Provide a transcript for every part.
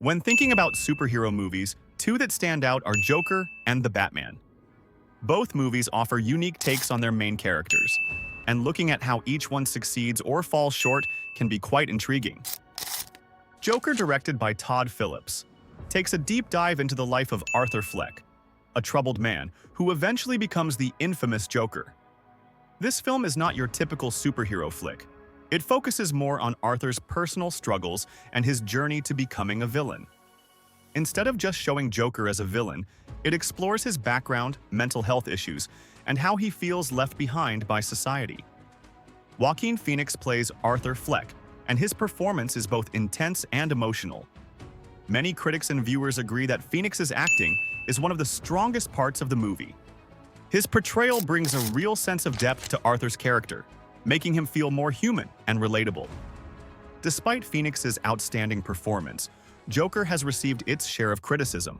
When thinking about superhero movies, two that stand out are Joker and The Batman. Both movies offer unique takes on their main characters, and looking at how each one succeeds or falls short can be quite intriguing. Joker, directed by Todd Phillips, takes a deep dive into the life of Arthur Fleck, a troubled man who eventually becomes the infamous Joker. This film is not your typical superhero flick. It focuses more on Arthur's personal struggles and his journey to becoming a villain. Instead of just showing Joker as a villain, it explores his background, mental health issues, and how he feels left behind by society. Joaquin Phoenix plays Arthur Fleck, and his performance is both intense and emotional. Many critics and viewers agree that Phoenix's acting is one of the strongest parts of the movie. His portrayal brings a real sense of depth to Arthur's character, making him feel more human and relatable. Despite Phoenix's outstanding performance, Joker has received its share of criticism.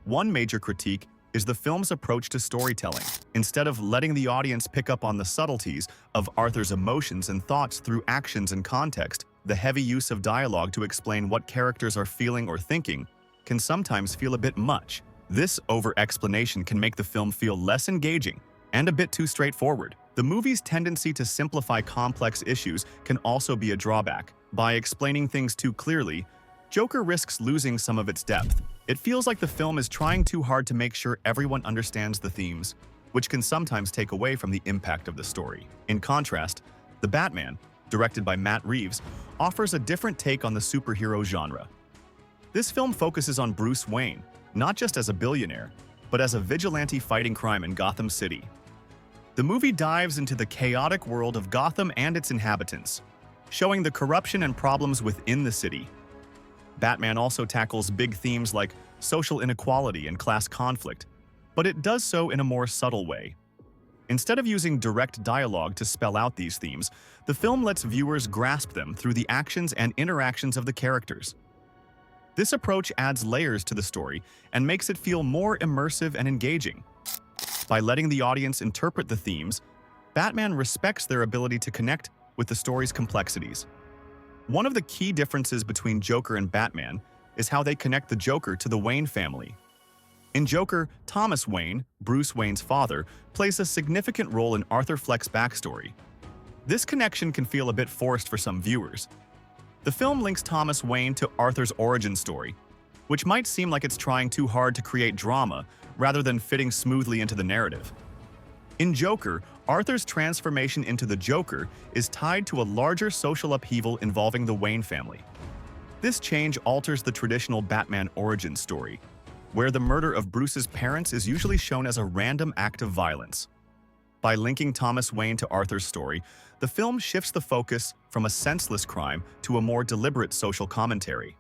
One major critique is the film's approach to storytelling. Instead of letting the audience pick up on the subtleties of Arthur's emotions and thoughts through actions and context, the heavy use of dialogue to explain what characters are feeling or thinking can sometimes feel a bit much. This over-explanation can make the film feel less engaging and a bit too straightforward. The movie's tendency to simplify complex issues can also be a drawback. By explaining things too clearly, Joker risks losing some of its depth. It feels like the film is trying too hard to make sure everyone understands the themes, which can sometimes take away from the impact of the story. In contrast, The Batman, directed by Matt Reeves, offers a different take on the superhero genre. This film focuses on Bruce Wayne, not just as a billionaire, but as a vigilante fighting crime in Gotham City. The movie dives into the chaotic world of Gotham and its inhabitants, showing the corruption and problems within the city. Batman also tackles big themes like social inequality and class conflict, but it does so in a more subtle way. Instead of using direct dialogue to spell out these themes, the film lets viewers grasp them through the actions and interactions of the characters. This approach adds layers to the story and makes it feel more immersive and engaging. By letting the audience interpret the themes, Batman respects their ability to connect with the story's complexities. One of the key differences between Joker and Batman is how they connect the Joker to the Wayne family. In Joker, Thomas Wayne, Bruce Wayne's father, plays a significant role in Arthur Fleck's backstory. This connection can feel a bit forced for some viewers. The film links Thomas Wayne to Arthur's origin story, which might seem like it's trying too hard to create drama rather than fitting smoothly into the narrative. In Joker, Arthur's transformation into the Joker is tied to a larger social upheaval involving the Wayne family. This change alters the traditional Batman origin story, where the murder of Bruce's parents is usually shown as a random act of violence. By linking Thomas Wayne to Arthur's story, the film shifts the focus from a senseless crime to a more deliberate social commentary.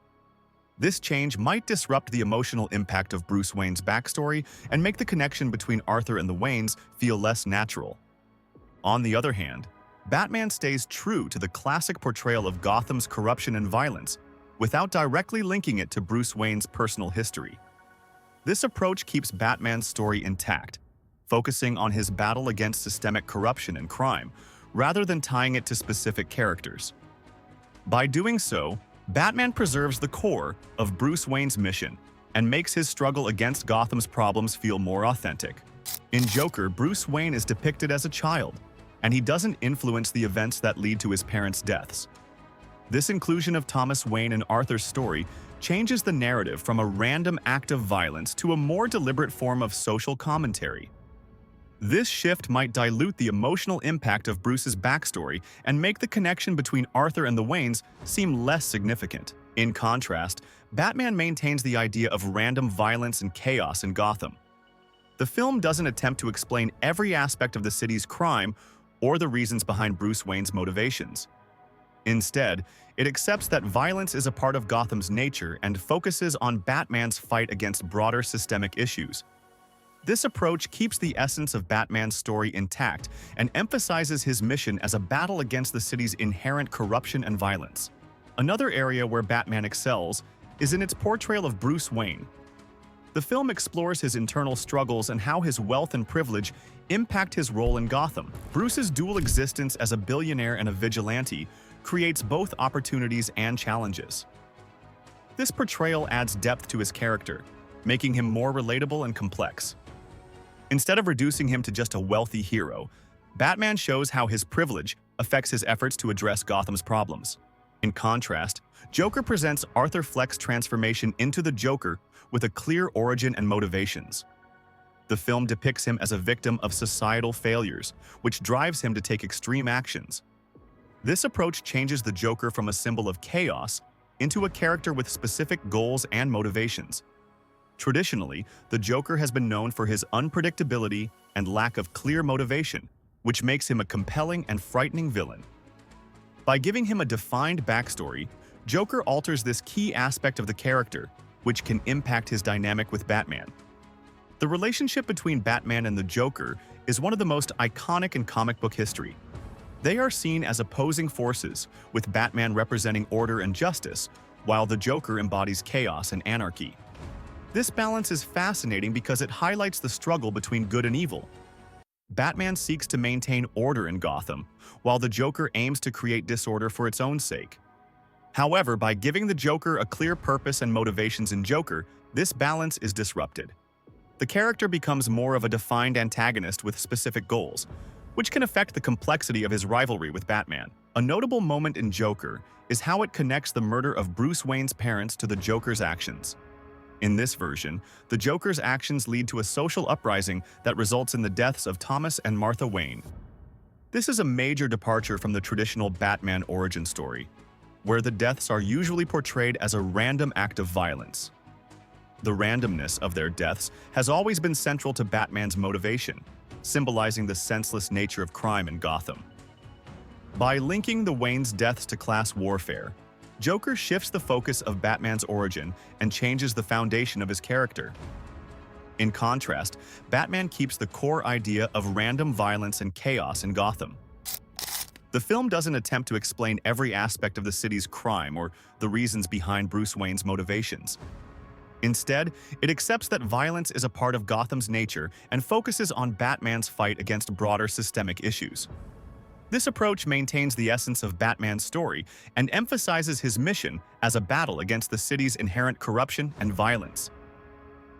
This change might disrupt the emotional impact of Bruce Wayne's backstory and make the connection between Arthur and the Waynes feel less natural. On the other hand, Batman stays true to the classic portrayal of Gotham's corruption and violence, without directly linking it to Bruce Wayne's personal history. This approach keeps Batman's story intact, focusing on his battle against systemic corruption and crime, rather than tying it to specific characters. By doing so, Batman preserves the core of Bruce Wayne's mission and makes his struggle against Gotham's problems feel more authentic. In Joker, Bruce Wayne is depicted as a child, and he doesn't influence the events that lead to his parents' deaths. This inclusion of Thomas Wayne in Arthur's story changes the narrative from a random act of violence to a more deliberate form of social commentary. This shift might dilute the emotional impact of Bruce's backstory and make the connection between Arthur and the Waynes seem less significant. In contrast, Batman maintains the idea of random violence and chaos in Gotham. The film doesn't attempt to explain every aspect of the city's crime or the reasons behind Bruce Wayne's motivations. Instead, it accepts that violence is a part of Gotham's nature and focuses on Batman's fight against broader systemic issues. This approach keeps the essence of Batman's story intact and emphasizes his mission as a battle against the city's inherent corruption and violence. Another area where Batman excels is in its portrayal of Bruce Wayne. The film explores his internal struggles and how his wealth and privilege impact his role in Gotham. Bruce's dual existence as a billionaire and a vigilante creates both opportunities and challenges. This portrayal adds depth to his character, making him more relatable and complex. Instead of reducing him to just a wealthy hero, Batman shows how his privilege affects his efforts to address Gotham's problems. In contrast, Joker presents Arthur Fleck's transformation into the Joker with a clear origin and motivations. The film depicts him as a victim of societal failures, which drives him to take extreme actions. This approach changes the Joker from a symbol of chaos into a character with specific goals and motivations. Traditionally, the Joker has been known for his unpredictability and lack of clear motivation, which makes him a compelling and frightening villain. By giving him a defined backstory, Joker alters this key aspect of the character, which can impact his dynamic with Batman. The relationship between Batman and the Joker is one of the most iconic in comic book history. They are seen as opposing forces, with Batman representing order and justice, while the Joker embodies chaos and anarchy. This balance is fascinating because it highlights the struggle between good and evil. Batman seeks to maintain order in Gotham, while the Joker aims to create disorder for its own sake. However, by giving the Joker a clear purpose and motivations in Joker, this balance is disrupted. The character becomes more of a defined antagonist with specific goals, which can affect the complexity of his rivalry with Batman. A notable moment in Joker is how it connects the murder of Bruce Wayne's parents to the Joker's actions. In this version, the Joker's actions lead to a social uprising that results in the deaths of Thomas and Martha Wayne. This is a major departure from the traditional Batman origin story, where the deaths are usually portrayed as a random act of violence. The randomness of their deaths has always been central to Batman's motivation, symbolizing the senseless nature of crime in Gotham. By linking the Wayne's deaths to class warfare, Joker shifts the focus of Batman's origin and changes the foundation of his character. In contrast, Batman keeps the core idea of random violence and chaos in Gotham. The film doesn't attempt to explain every aspect of the city's crime or the reasons behind Bruce Wayne's motivations. Instead, it accepts that violence is a part of Gotham's nature and focuses on Batman's fight against broader systemic issues. This approach maintains the essence of Batman's story and emphasizes his mission as a battle against the city's inherent corruption and violence.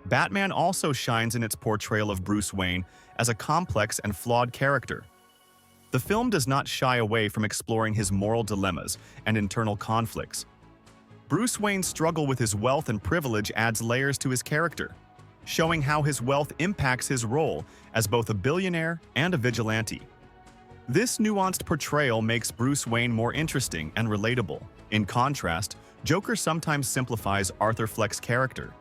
Batman also shines in its portrayal of Bruce Wayne as a complex and flawed character. The film does not shy away from exploring his moral dilemmas and internal conflicts. Bruce Wayne's struggle with his wealth and privilege adds layers to his character, showing how his wealth impacts his role as both a billionaire and a vigilante. This nuanced portrayal makes Bruce Wayne more interesting and relatable. In contrast, Joker sometimes simplifies Arthur Fleck's character.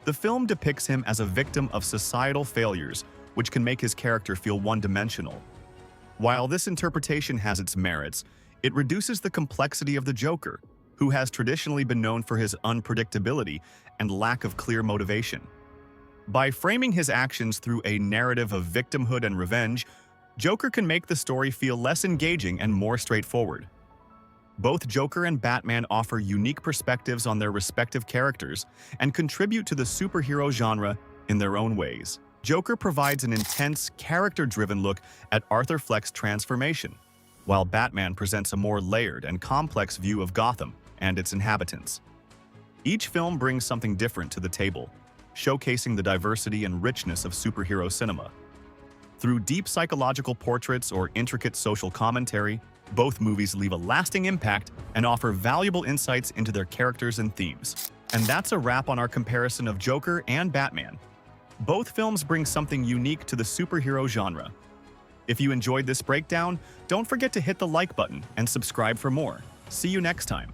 The film depicts him as a victim of societal failures, which can make his character feel one-dimensional. While this interpretation has its merits, it reduces the complexity of the Joker, who has traditionally been known for his unpredictability and lack of clear motivation. By framing his actions through a narrative of victimhood and revenge, Joker can make the story feel less engaging and more straightforward. Both Joker and Batman offer unique perspectives on their respective characters and contribute to the superhero genre in their own ways. Joker provides an intense, character-driven look at Arthur Fleck's transformation, while Batman presents a more layered and complex view of Gotham and its inhabitants. Each film brings something different to the table, showcasing the diversity and richness of superhero cinema. Through deep psychological portraits or intricate social commentary, both movies leave a lasting impact and offer valuable insights into their characters and themes. And that's a wrap on our comparison of Joker and Batman. Both films bring something unique to the superhero genre. If you enjoyed this breakdown, don't forget to hit the like button and subscribe for more. See you next time.